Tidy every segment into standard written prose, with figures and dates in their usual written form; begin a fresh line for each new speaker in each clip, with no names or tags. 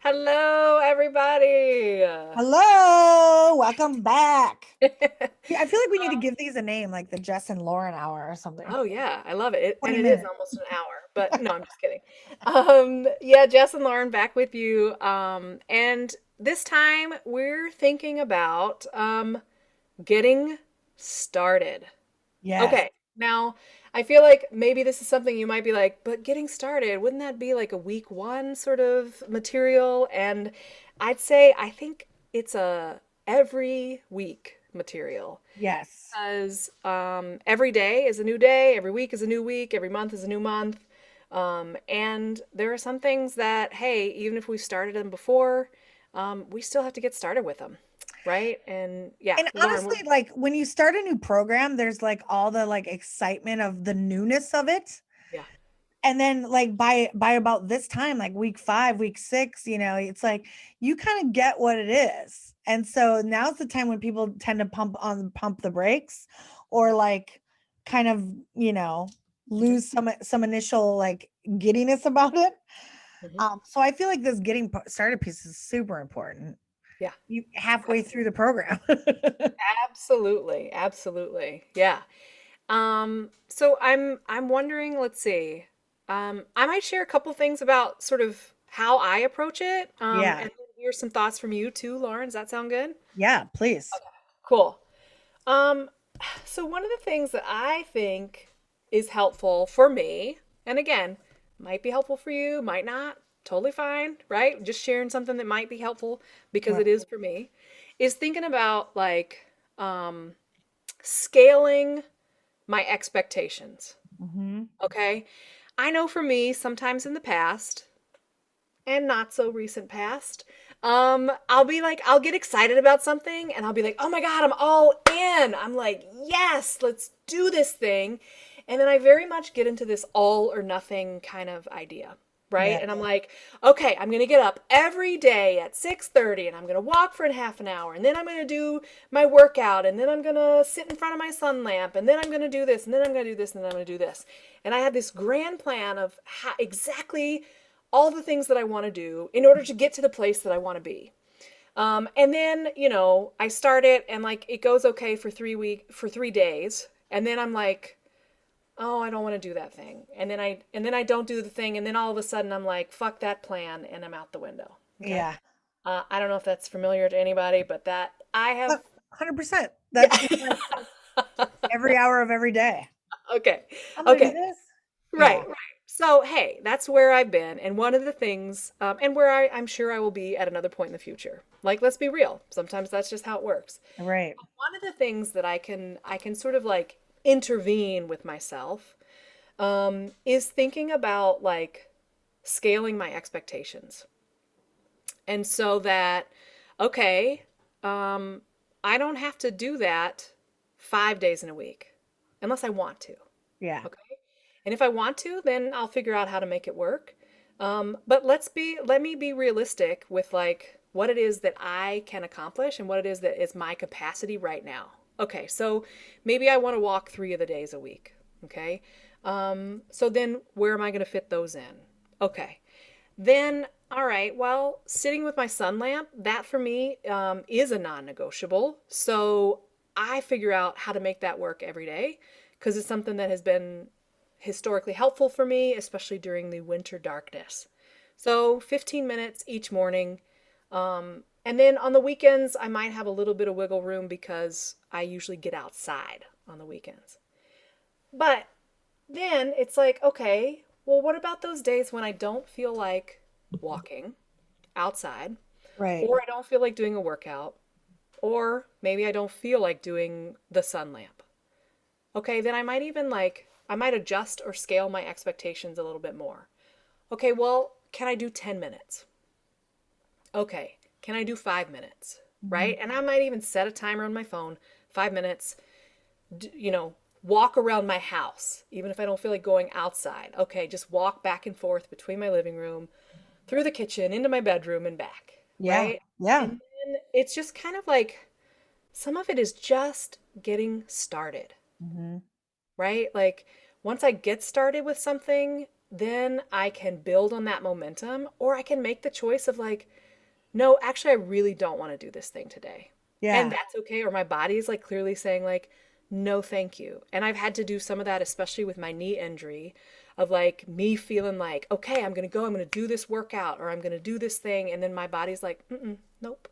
Hello, everybody.
Hello, welcome back. Yeah, I feel like we need to give these a name, like the Jess and Lauren hour or something.
Oh yeah, I love it. And
20
it is
minutes.
almost an hour, but no, I'm just kidding. Yeah, Jess and Lauren back with you. And this time we're thinking about getting started.
Yes.
Okay. Now, I feel like maybe this is something you might be like, but getting started, wouldn't that be like a week one sort of material? And I think it's a every week material
Yes.
because every day is a new day, every week is a new week, every month is a new month. And there are some things that, hey, even if we started them before, we still have to get started with them, right? And yeah,
And
Lauren,
honestly, like when you start a new program, there's like all the like excitement of the newness of it.
yeah.
And then like by about this time, like week 5, week 6, it's like you kind of get what it is. And so now's the time when people tend to pump the brakes or like kind of, you know,
Hmm.
lose some initial like giddiness about it.
Hmm.
So I feel like this getting started piece is super important.
Yeah,
You halfway through
absolutely.
the program.
Absolutely, absolutely. Yeah. So I'm wondering, let's see. I might share a couple things about sort of how I approach it.
Yeah.
And then hear some thoughts from you too, Lauren. Does that sound good?
Yeah, please.
Cool. Um, so one of the things that I think is helpful for me, and again, might be helpful for you, might not, totally fine, right? Just sharing something that might be helpful because
Right.
it is for me, is thinking about like um scaling my expectations.
Hmm.
Okay. I know for me, sometimes in the past and not so recent past, I'll be like, I'll get excited about something and I'll be like, oh my God, I'm all in. I'm like, yes, let's do this thing. And then I very much get into this all or nothing kind of idea. Right.
Yeah.
And I'm like, okay, I'm going to get up every day at 6:30 and I'm going to walk for a half an hour. And then I'm going to do my workout. And then I'm going to sit in front of my sun lamp. And then I'm going to do this. And then I'm going to do this. And then I'm going to do this. And I have this grand plan of how, exactly all the things that I want to do in order to get to the place that I want to be. And then, I start it and like it goes okay for 3 days. And then I'm like, oh, I don't want to do that thing. And then I don't do the thing. And then all of a sudden I'm like, fuck that plan. And I'm out the window. Okay.
Yeah.
I don't know if that's familiar to anybody, but that I have,
100%.
yeah.
That's me like every hour of every day.
Okay.
I'm gonna do
Okay.
this.
Right,
Yeah.
right. So, hey, that's where I've been. And one of the things, and where I'm sure I will be at another point in the future. Like, let's be real. Sometimes that's just how it works.
Right.
One of the things that I can sort of like intervene with myself, is thinking about like scaling my expectations. And so that, okay, um, I don't have to do that 5 days in a week unless I want to.
Yeah.
Okay. And if I want to, then I'll figure out how to make it work. But let me be realistic with like what it is that I can accomplish and what it is that is my capacity right now. Okay, so maybe I want to walk 3 of the days a week. Okay. So then where am I going to fit those in? Okay. Then, all right, well, sitting with my sun lamp, that for me is a non negotiable. So I figure out how to make that work every day because it's something that has been historically helpful for me, especially during the winter darkness. So 15 minutes each morning. And then on the weekends, I might have a little bit of wiggle room because I usually get outside on the weekends. But then it's like, okay, well, what about those days when I don't feel like walking outside,
Right.
or I don't feel like doing a workout, or maybe I don't feel like doing the sun lamp? Okay, then I might adjust or scale my expectations a little bit more. Okay, well, can I do 10 minutes? Okay, can I do 5 minutes?
Mhm.
Right? And I might even set a timer on my phone, 5 minutes, walk around my house, even if I don't feel like going outside. Okay, just walk back and forth between my living room, through the kitchen, into my bedroom, and back,
Yeah.
right?
Yeah.
And then it's just kind of like some of it is just getting started,
Hmm.
right? Like once I get started with something, then I can build on that momentum, or I can make the choice of like, no, actually, I really don't want to do this thing today. And
Yeah.
that's okay. Or my body's like clearly saying, like, no, thank you. And I've had to do some of that, especially with my knee injury, of like me feeling like, okay, I'm going to go, I'm going to do this workout, or I'm going to do this thing. And then my body's like, nope.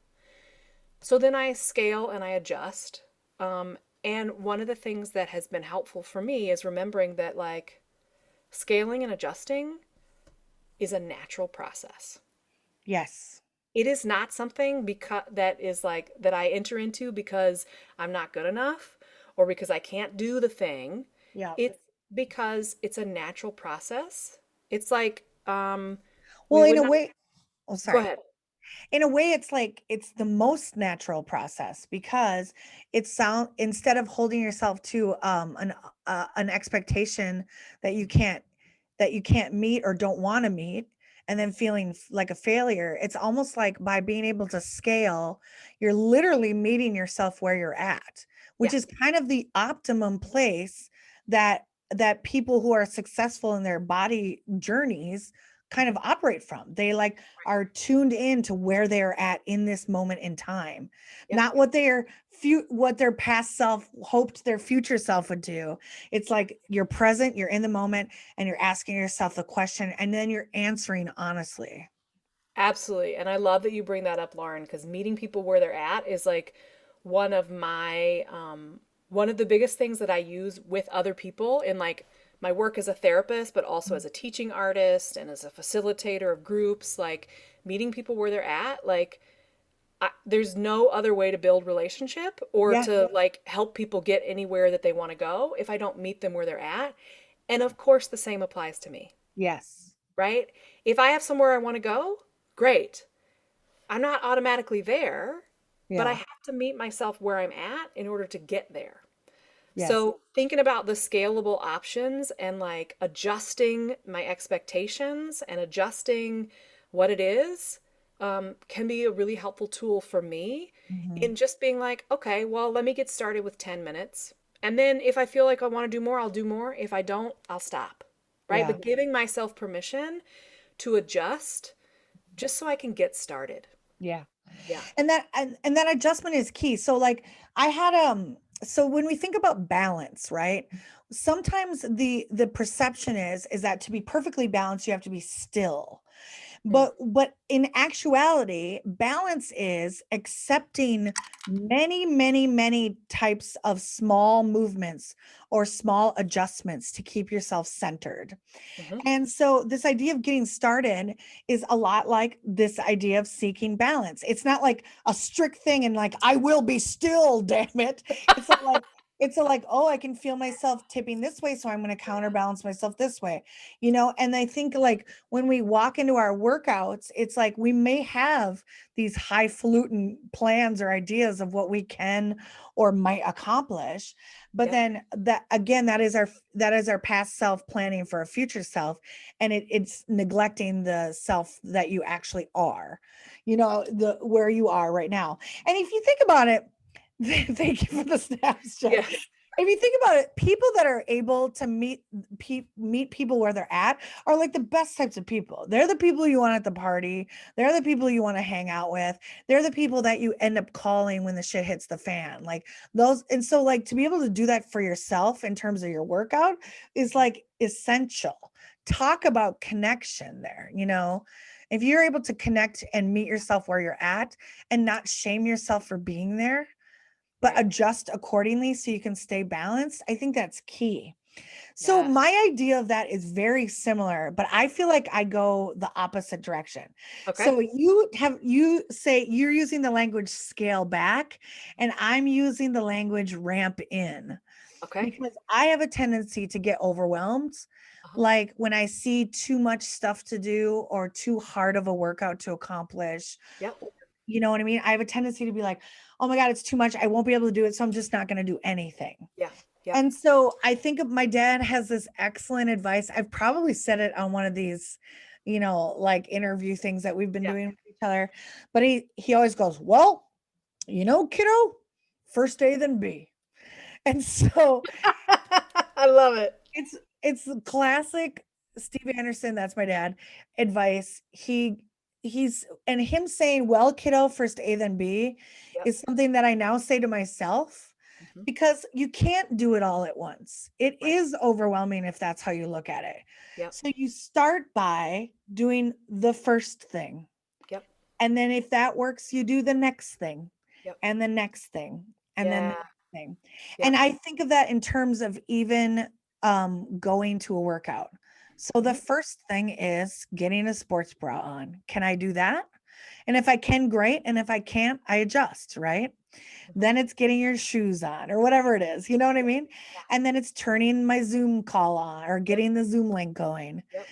So then I scale and I adjust. And one of the things that has been helpful for me is remembering that, like, scaling and adjusting is a natural process.
Yes.
It is not something because that is like that I enter into because I'm not good enough or because I can't do the thing.
Yeah.
It's because it's a natural process. It's like we
Well, in
would
a
not
way, oh,
go
sorry.
ahead.
In a way, it's like it's the most natural process because it's sound instead of holding yourself to an expectation that you can't meet or don't want to meet and then feeling like a failure. It's almost like by being able to scale, you're literally meeting yourself where you're at, which
Yeah,
is kind of the optimum place that people who are successful in their body journeys kind of operate from. They like are tuned in to where they're at in this moment in time,
yep,
not what their past self hoped their future self would do. It's like you're present, you're in the moment, and you're asking yourself the question, and then you're answering honestly.
absolutely. And I love that you bring that up, Lauren, because meeting people where they're at is like one of my one of the biggest things that I use with other people in like my work as a therapist, but also as a teaching artist and as a facilitator of groups, like meeting people where they're at, like there's no other way to build relationship or
Yeah.
to like help people get anywhere that they want to go if I don't meet them where they're at. And of course, the same applies to me,
Yes.
right? If I have somewhere I want to go, great. I'm not automatically there, but I
Yeah.
have to meet myself where I'm at in order to get there.
Yes.
So, thinking about the scalable options and like adjusting my expectations and adjusting what it is can be a really helpful tool for me
Mhm.
in just being like, okay, well, let me get started with 10 minutes. And then if I feel like I want to do more, I'll do more. If I don't, I'll stop. Right?
Yeah.
But giving myself permission to adjust just so I can get started.
Yeah.
Yeah.
And that adjustment is key. So like I had so when we think about balance, right? Sometimes the perception is that to be perfectly balanced, you have to be still.
Mm.
But in actuality, balance is accepting many types of small movements or small adjustments to keep yourself centered.
Hmm.
And so this idea of getting started is a lot like this idea of seeking balance. It's not like a strict thing and like I will be still, damn it. It's a like it's a like, oh, I can feel myself tipping this way, so I'm going to counterbalance myself this way. And I think like when we walk into our workouts, it's like we may have these highfalutin plans or ideas of what we can or might accomplish, but
Yep.
then that again, that is our past self planning for a future self, and it's neglecting the self that you actually are, the where you are right now. And if you think about it, thank you for the snaps, Jen.
Yes.
If you think about it, people that are able to meet people where they're at are like the best types of people. They're the people you want at the party. They're the people you want to hang out with. They're the people that you end up calling when the shit hits the fan. Like those, and so like to be able to do that for yourself in terms of your workout is like essential. Talk about connection there. If you're able to connect and meet yourself where you're at and not shame yourself for being there, but
Right.
adjust accordingly so you can stay balanced, I think that's key. So
Yes.
my idea of that is very similar, but I feel like I go the opposite direction.
Okay.
So you say you're using the language scale back, and I'm using the language ramp in
Okay.
because I have a tendency to get overwhelmed.
Uh-huh.
Like when I see too much stuff to do or too hard of a workout to accomplish,
Yep.
you know what I mean? I have a tendency to be like, oh my God, it's too much. I won't be able to do it. So I'm just not going to do anything.
Yeah. Yep.
And so I think of my dad has this excellent advice. I've probably said it on one of these, like interview things that we've been
Yeah.
doing with each other. But he always goes, well, kiddo, first A, then B. And so
I love it.
it's it's the classic Steve Anderson, that's my dad, advice. He's and him saying, well, kiddo, first A, then B
Yep.
is something that I now say to myself
Hmm.
because you can't do it all at once. It
Right.
is overwhelming if that's how you look at it.
Yep.
So you start by doing the first thing.
Yep.
And then if that works, you do the next thing
Yep.
and the next thing and then the
Yeah.
next thing. And
Yep.
I think of that in terms of even going to a workout. So the
Hmm.
first thing is getting a sports bra on. Can I do that? And if I can, great. And if I can't, I adjust, right?
Hmm.
Then it's getting your shoes on or whatever it is. You know what I mean?
Yeah.
And then it's turning my Zoom call on or
Yep.
getting the Zoom link going,
Yep.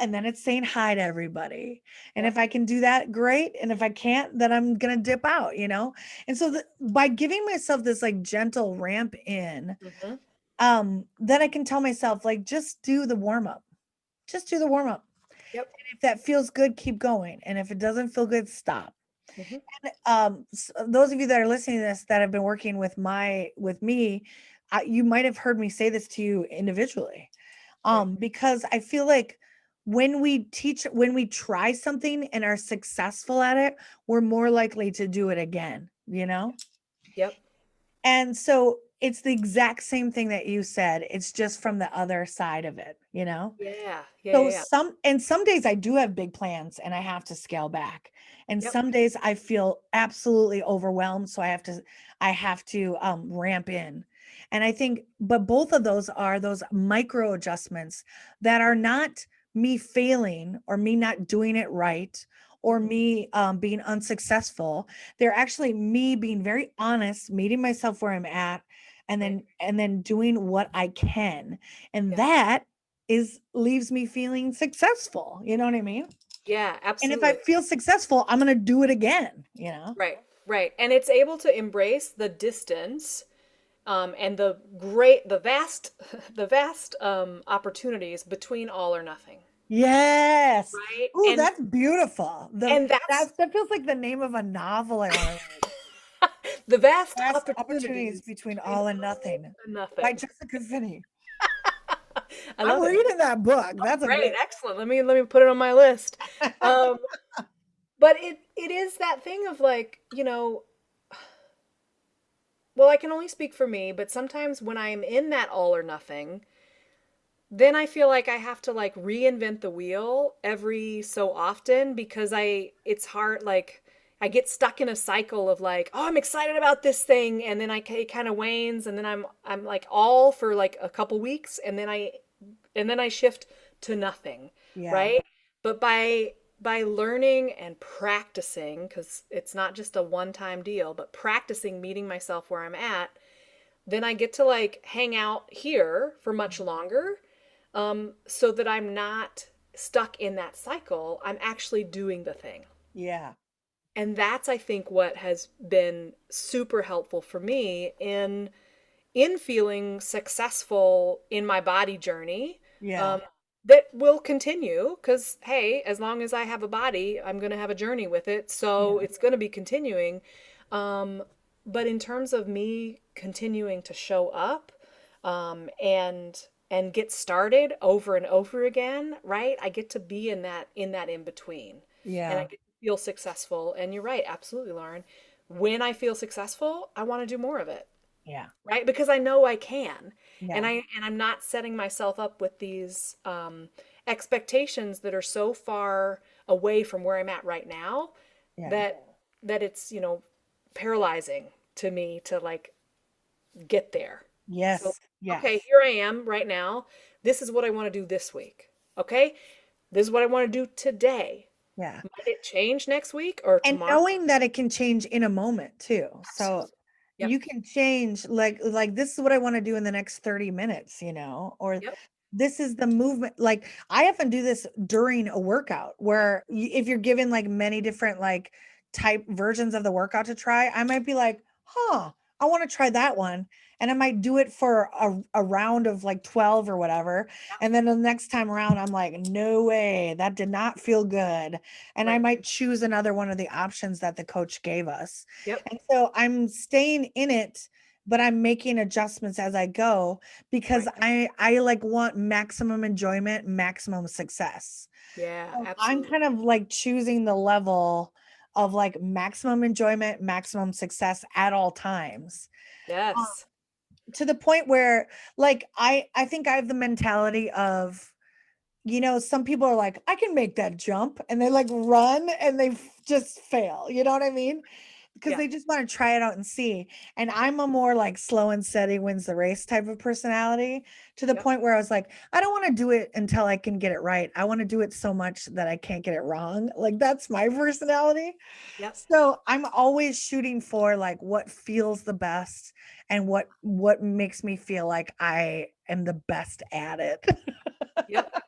and then it's saying hi to everybody. And
Yep.
if I can do that, great. And if I can't, then I'm going to dip out, And so by giving myself this like gentle ramp in,
Hmm.
then I can tell myself, like, just do the warm up. Just do the warm up.
Yep.
If that feels good, keep going. And if it doesn't feel good, stop.
Hmm.
Those of you that are listening to this that have been working with me, you might have heard me say this to you individually,
Right.
because I feel like when we try something and are successful at it, we're more likely to do it again.
Yep.
And so it's the exact same thing that you said. It's just from the other side of it.
Yeah. Yeah.
So
Yeah.
some days I do have big plans and I have to scale back. And
Yep.
some days I feel absolutely overwhelmed. So I have to ramp in. And I think, but both of those are those micro adjustments that are not me failing or me not doing it right or
Hmm.
me being unsuccessful. They're actually me being very honest, meeting myself where I'm at, and
Right.
then doing what I can. And
Yeah.
that is leaves me feeling successful. You know what I mean?
Yeah.
And if I
Absolutely.
feel successful, I'm gonna do it again.
Right. Right. And it's able to embrace the distance, and the vast, the vast opportunities between all or nothing.
Yes.
Right.
Ooh, that's beautiful.
And that's
That feels like the name of a novel I want to read.
the vast
Vast opportunities
opportunities
between
between
all and
all
nothing
and
by
nothing.
Jessica Finney.
I
I'm
love it.
reading that book. That's a
Great,
good
excellent. Let me put it on my list. Um, but it is that thing of like, well, I can only speak for me, but sometimes when I'm in that all or nothing, then I feel like I have to like reinvent the wheel every so often because it's hard, like I get stuck in a cycle of like, oh, I'm excited about this thing, and then it kind of wanes, and then I'm like all for like a couple weeks, and then I shift to nothing,
Yeah.
right? But by learning and practicing, because it's not just a one-time deal, but practicing meeting myself where I'm at, then I get to like hang out here for much longer, so that I'm not stuck in that cycle. I'm actually doing the thing.
Yeah.
And that's, I think, what has been super helpful for me in feeling successful in my body journey,
Yeah.
um, that will continue because, hey, as long as I have a body, I'm going to have a journey with it. So
Yeah.
it's going to be continuing. Um, but in terms of me continuing to show up, and get started over and over again, right? I get to be in that in between, and I
Yeah.
get to feel successful. And you're right, absolutely, Lauren. When I feel successful, I want to do more of it,
Yeah.
right? Because I know I can. And
Yeah.
I'm not setting myself up with these expectations that are so far away from where I'm at right now
Yeah.
that it's, paralyzing to me to like get there. So,
Yes.
okay,
Yes.
here I am right now. This is what I want to do this week. Okay? This is what I want to do today.
Yeah.
Might it change next week or
And
tomorrow?
knowing that it can change in a moment too. So
Absolutely. Yep.
you can change like this is what I want to do in the next 30 minutes, or
Yep.
this is the movement. Like I often do this during a workout where if you're given like many different like type versions of the workout to try, I might be like, I want to try that one. And I might do it for a round of like 12 or whatever.
Yep.
And then the next time around, I'm like, no way, that did not feel good. And I
Right.
might choose another one of the options that the coach gave us.
Yep.
And so I'm staying in it, but I'm making adjustments as I go because
Right.
I like want maximum enjoyment, maximum success.
Yeah,
So I'm
absolutely.
kind of like choosing the level of like maximum enjoyment, maximum success at all times. Uh,
Yes.
to the point where like I think I have the mentality of, some people are like, I can make that jump, and they like run and they just fail. You know what I mean? Because
Yeah.
they just want to try it out and see. And I'm a more like slow and steady wins the race type of personality, to the
Yep.
point where I was like, I don't want to do it until I can get it right. I want to do it so much that I can't get it wrong. Like that's my personality.
Yep.
So I'm always shooting for like what feels the best and what makes me feel like I am the best at it.
Yep.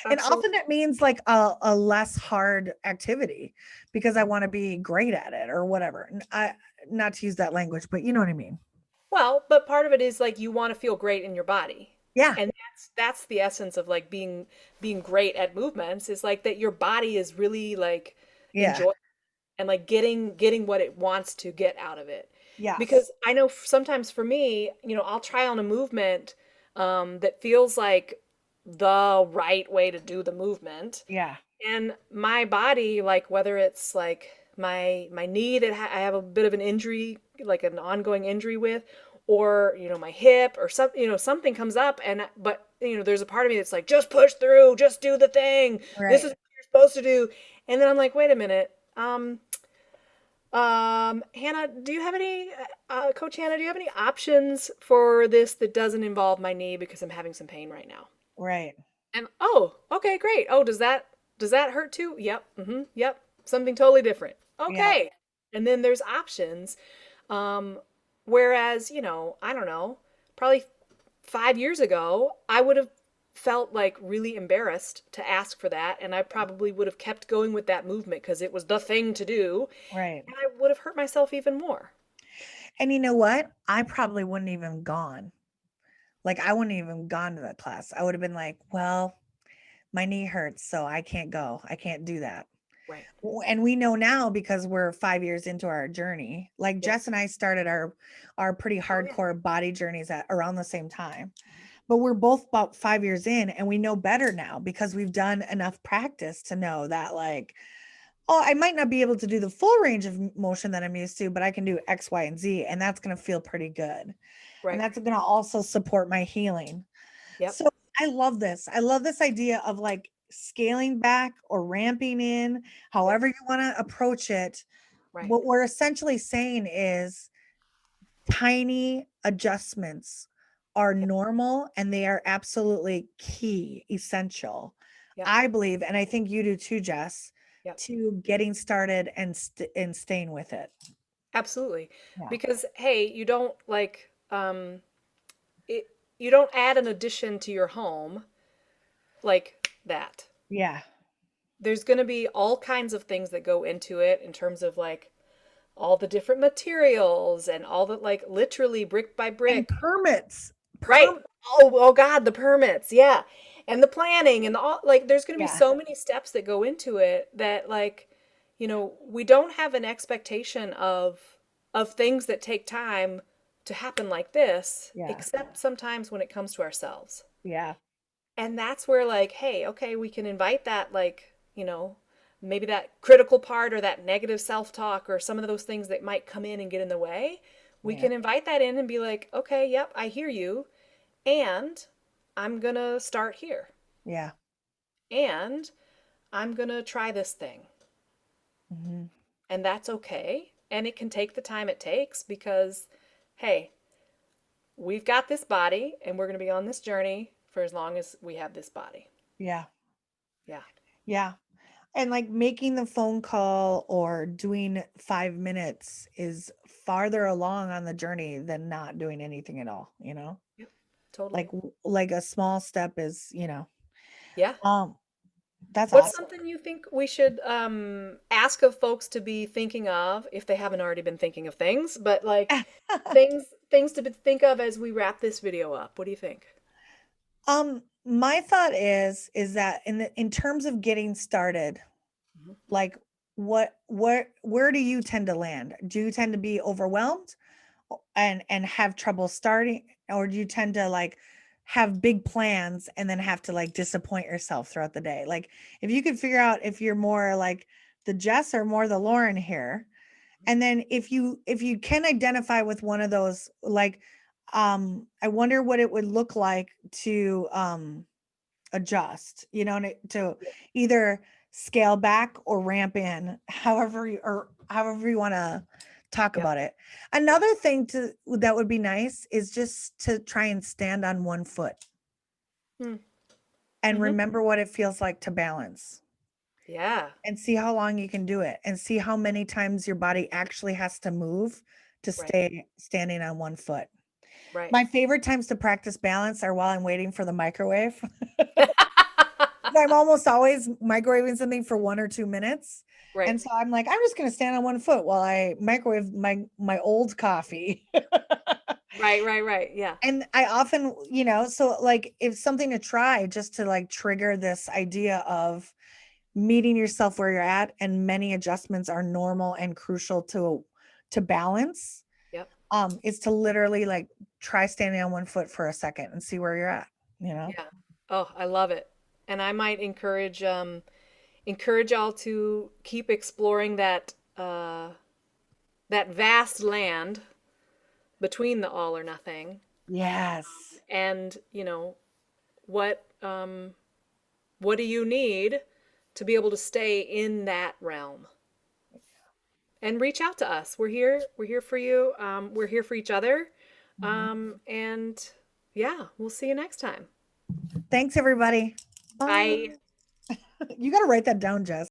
And
Absolutely.
often it means like a less hard activity because I want to be great at it or whatever. Not to use that language, but you know what I mean.
Well, but part of it is like you want to feel great in your body.
Yeah.
And that's the essence of like being great at movements is like that your body is really like
Yeah.
enjoy and like getting what it wants to get out of it.
Yes.
Because I know sometimes for me, I'll try on a movement that feels like the right way to do the movement.
Yeah.
And my body, like whether it's like my knee that I have a bit of an injury, like an ongoing injury with, or my hip or something comes up, and but there's a part of me that's like just push through, just do the thing. This is
Right.
what you're supposed to do. And then I'm like, wait a minute. Hannah, do you have any, Coach Hannah, do you have any options for this that doesn't involve my knee because I'm having some pain right now?
Right.
And oh, okay, great. Oh, does that hurt too? Yep. Yep. Something totally different.
Yeah.
Okay. And then there's options. Um, whereas, I don't know, probably 5 years ago, I would have felt like really embarrassed to ask for that, and I probably would have kept going with that movement because it was the thing to do,
Right.
and I would have hurt myself even more.
And you know what? I probably wouldn't even gone. Like I wouldn't even gone to that class. I would have been like, well, my knee hurts, so I can't go. I can't do that.
Right.
And we know now because we're 5 years into our journey. Like
Yep.
Jess and I started our pretty
Oh yeah.
hardcore body journeys at around the same time. But we're both about 5 years in, and we know better now because we've done enough practice to know that like, oh, I might not be able to do the full range of motion that I'm used to, but I can do X, Y, and Z, and that's going to feel pretty good. And
Right.
that's going to also support my healing.
Yep.
So I love this. I love this idea of like scaling back or ramping in,
Yep.
however you want to approach it.
Right.
What we're essentially saying is tiny adjustments are
Yep.
normal and they are absolutely key, essential.
Yep.
I believe, and I think you do too, Jess,
Yep.
to getting started and staying with it.
Absolutely.
Yeah.
Because hey, you don't like it you don't add an addition to your home like that.
Yeah.
There's going to be all kinds of things that go into it in terms of like all the different materials and all the like literally brick by
And
brick.
permits.
Right.
Perm
Oh God, the permits. Yeah. And the planning and all like there's going to be
yeah.
so many steps that go into it that like we don't have an expectation of things that take time to happen like this,
Yeah.
except sometimes when it comes to ourselves.
Yeah.
And that's where like, hey, okay, we can invite that like, maybe that critical part or that negative self-talk or some of those things that might come in and get in the way. We
Yeah.
can invite that in and be like, okay, yep, I hear you. And I'm going to start here.
Yeah.
And I'm going to try this thing.
Mhm.
And that's okay. And it can take the time it takes because, hey, we've got this body and we're going to be on this journey for as long as we have this body.
Yeah.
Yeah.
Yeah. And like making the phone call or doing 5 minutes is farther along on the journey than not doing anything at all, you know?
Yep. Totally.
Like a small step is,
Yeah.
um, that's
What's
awesome.
something you think we should ask of folks to be thinking of if they haven't already been thinking of things, but like things to think of as we wrap this video up? What do you think?
My thought is that in terms of getting started,
Mhm.
like where do you tend to land? Do you tend to be overwhelmed and have trouble starting, or do you tend to like have big plans and then have to like disappoint yourself throughout the day? Like if you could figure out if you're more like the Jess or more the Lauren here, and then if you can identify with one of those, like I wonder what it would look like to adjust, to
Yeah.
either scale back or ramp in, however you want to talk
Yep.
about it.
Yep.
Another thing to that would be nice is just to try and stand on one foot
Mm.
and
Hmm.
remember what it feels like to balance,
Yeah.
and see how long you can do it, and see how many times your body actually has to move to
Right.
stay standing on one foot.
Right.
My favorite times to practice balance are while I'm waiting for the microwave. I'm almost always microwaving something for 1 or 2 minutes.
Right.
And so I'm like, I'm just gonna stand on one foot while I microwave my old coffee.
Right. Right. Right. Yeah.
And I often, so like if something to try just to like trigger this idea of meeting yourself where you're at, and many adjustments are normal and crucial to balance,
Yep.
is to literally like try standing on one foot for a second and see where you're at, you know?
Yeah. Oh, I love it. And I might encourage y'all to keep exploring that vast land between the all or nothing,
Yes.
and what do you need to be able to stay in that realm, and reach out to us. We're here for you. We're here for each other.
Mhm.
And yeah, we'll see you next time.
Thanks, everybody. Bye.
Bye.
You got to write that down, Jess.